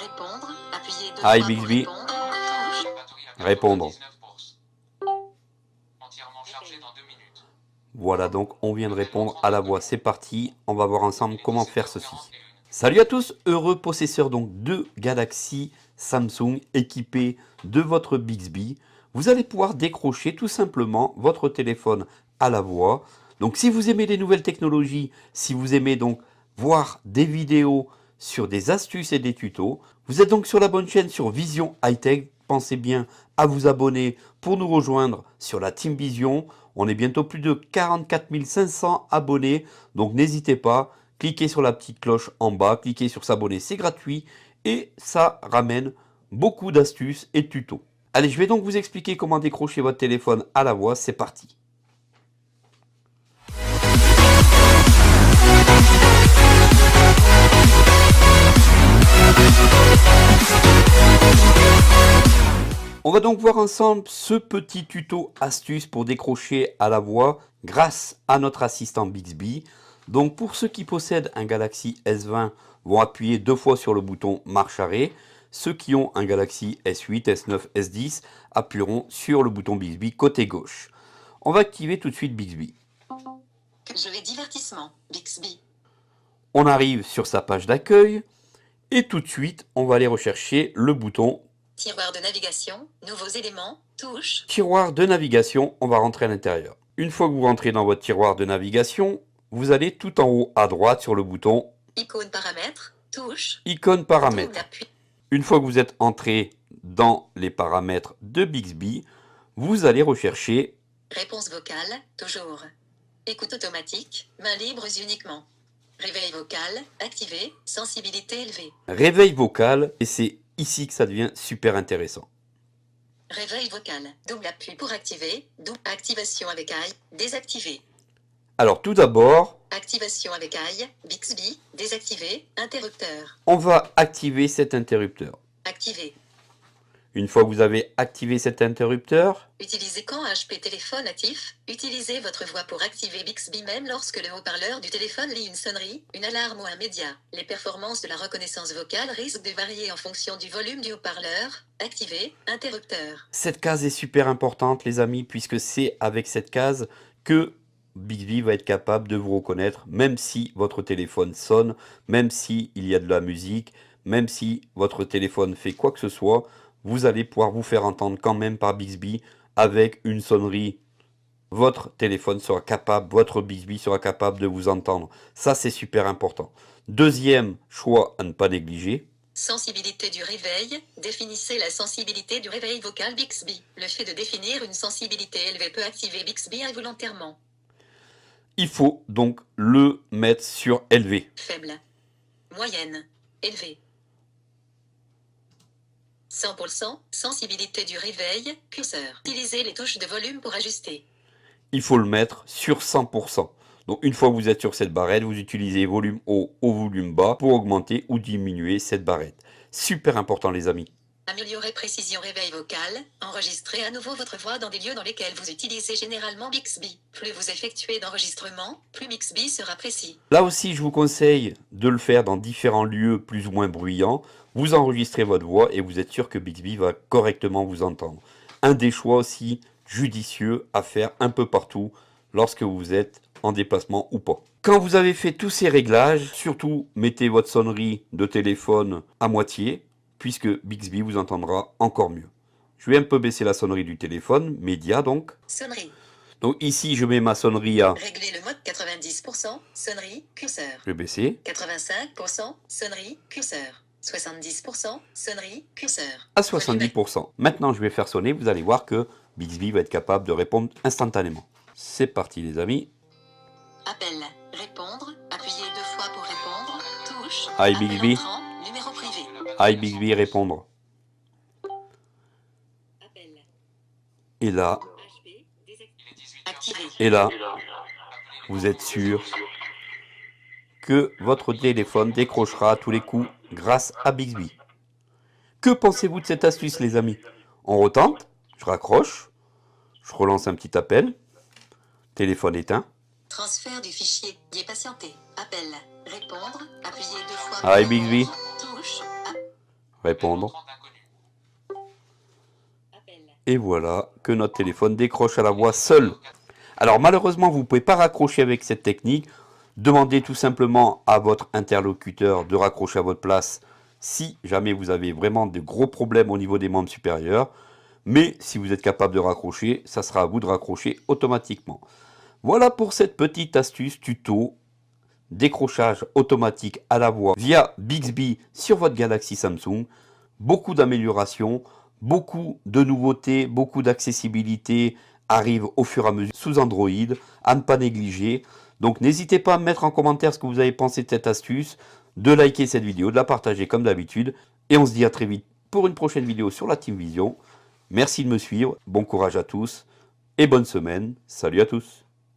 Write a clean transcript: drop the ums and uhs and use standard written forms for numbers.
Répondre. Appuyez deux Hi fois pour Bixby. répondre. Touche. Répondre. Entièrement chargé dans 2 minutes. Voilà, donc on vient de répondre à la voix. C'est parti, on va voir ensemble comment faire ceci. Salut à tous, heureux possesseurs donc de Galaxy Samsung équipés de votre Bixby. Vous allez pouvoir décrocher tout simplement votre téléphone à la voix. Donc si vous aimez les nouvelles technologies, si vous aimez donc voir des vidéos sur des astuces et des tutos, vous êtes donc sur la bonne chaîne sur Vision High Tech. Pensez bien à vous abonner pour nous rejoindre sur la Team Vision. On est bientôt plus de 44 500 abonnés, donc n'hésitez pas, cliquez sur la petite cloche en bas, cliquez sur s'abonner, c'est gratuit et ça ramène beaucoup d'astuces et de tutos. Allez, je vais donc vous expliquer comment décrocher votre téléphone à la voix, c'est parti. On va donc voir ensemble ce petit tuto astuce pour décrocher à la voix grâce à notre assistant Bixby. Donc pour ceux qui possèdent un Galaxy S20 vont appuyer 2 fois sur le bouton marche arrêt. Ceux qui ont un Galaxy S8, S9, S10 appuieront sur le bouton Bixby côté gauche. On va activer tout de suite Bixby. Jeux et divertissement. Bixby. On arrive sur sa page d'accueil et tout de suite on va aller rechercher le bouton Tiroir de navigation. Nouveaux éléments. Touche. tiroir de navigation, on va rentrer à l'intérieur. Une fois que vous rentrez dans votre tiroir de navigation, vous allez tout en haut à droite sur le bouton Icône paramètres. Touche. icône paramètres. Double appui. Une fois que vous êtes entré dans les paramètres de Bixby, vous allez rechercher Réponse vocale. Toujours. Écoute automatique. Mains libres uniquement. Réveil vocal. Activé. Sensibilité élevée. réveil vocal et c'est ici que ça devient super intéressant. Réveil vocal. Double appui pour activer. Double activation avec AI. Désactivé. Alors tout d'abord, Activation avec AI. Bixby. Désactivé. Interrupteur. on va activer cet interrupteur. Activé. Une fois que vous avez activé cet interrupteur, Utilisez quand HP téléphone actif. Utilisez votre voix pour activer Bixby même lorsque le haut-parleur du téléphone lit une sonnerie, une alarme ou un média. Les performances de la reconnaissance vocale risquent de varier en fonction du volume du haut-parleur. Activé. Interrupteur. cette case est super importante les amis puisque c'est avec cette case que Bixby va être capable de vous reconnaître même si votre téléphone sonne, même si il y a de la musique, même si votre téléphone fait quoi que ce soit, vous allez pouvoir vous faire entendre quand même par Bixby avec une sonnerie. Votre téléphone sera capable, votre Bixby sera capable de vous entendre. Ça c'est super important. Deuxième choix à ne pas négliger, Sensibilité du réveil. Définissez la sensibilité du réveil vocal Bixby. Le fait de définir une sensibilité élevée peut activer Bixby involontairement. il faut donc le mettre sur élevé. Faible. Moyenne. Élevée. 100%. Sensibilité du réveil. Curseur. Utilisez les touches de volume pour ajuster. Il faut le mettre sur 100%. Donc une fois que vous êtes sur cette barrette, vous utilisez volume haut ou volume bas pour augmenter ou diminuer cette barrette. Super important les amis. Améliorer précision réveil vocal. Enregistrez à nouveau votre voix dans des lieux dans lesquels vous utilisez généralement Bixby. Plus vous effectuez d'enregistrements, plus Bixby sera précis. Là aussi, je vous conseille de le faire dans différents lieux plus ou moins bruyants. Vous enregistrez votre voix et vous êtes sûr que Bixby va correctement vous entendre. Un des choix aussi judicieux à faire un peu partout lorsque vous êtes en déplacement ou pas. Quand vous avez fait tous ces réglages, surtout mettez votre sonnerie de téléphone à moitié, puisque Bixby vous entendra encore mieux. Je vais un peu baisser la sonnerie du téléphone, média donc. Sonnerie. Donc ici, je mets ma sonnerie à... Réglez le mode 90%. Sonnerie. Curseur. Je vais baisser. 85%. Sonnerie. Curseur. 70%. Sonnerie. Curseur. À 70%. Maintenant, je vais faire sonner. Vous allez voir que Bixby va être capable de répondre instantanément. C'est parti, les amis. Appel. Répondre. Appuyez 2 fois pour répondre. Touche. Hi, Appel Bixby. entrant. Numéro privé. Hi Bixby, répondre. Appel. Et là, HP. Activé. et là, vous êtes sûr que votre téléphone décrochera à tous les coups grâce à Bixby. Que pensez-vous de cette astuce, les amis? On retente, je raccroche, je relance un petit appel, téléphone éteint. Transfert du fichier. Y patienter. Appel. Répondre. Appuyez 2 fois. Hi Bixby. Touche. répondre. Entrant d'inconnu. Appel. Et voilà que notre téléphone décroche à la voix seul. Alors malheureusement, vous ne pouvez pas raccrocher avec cette technique. Demandez tout simplement à votre interlocuteur de raccrocher à votre place si jamais vous avez vraiment de gros problèmes au niveau des membres supérieurs. Mais si vous êtes capable de raccrocher, ça sera à vous de raccrocher automatiquement. Voilà pour cette petite astuce tuto décrochage automatique à la voix via Bixby sur votre Galaxy Samsung. Beaucoup d'améliorations, beaucoup de nouveautés, beaucoup d'accessibilité arrive au fur et à mesure sous Android, à ne pas négliger. Donc n'hésitez pas à me mettre en commentaire ce que vous avez pensé de cette astuce, de liker cette vidéo, de la partager comme d'habitude. Et on se dit à très vite pour une prochaine vidéo sur la Team Vision. Merci de me suivre, bon courage à tous et bonne semaine. Salut à tous.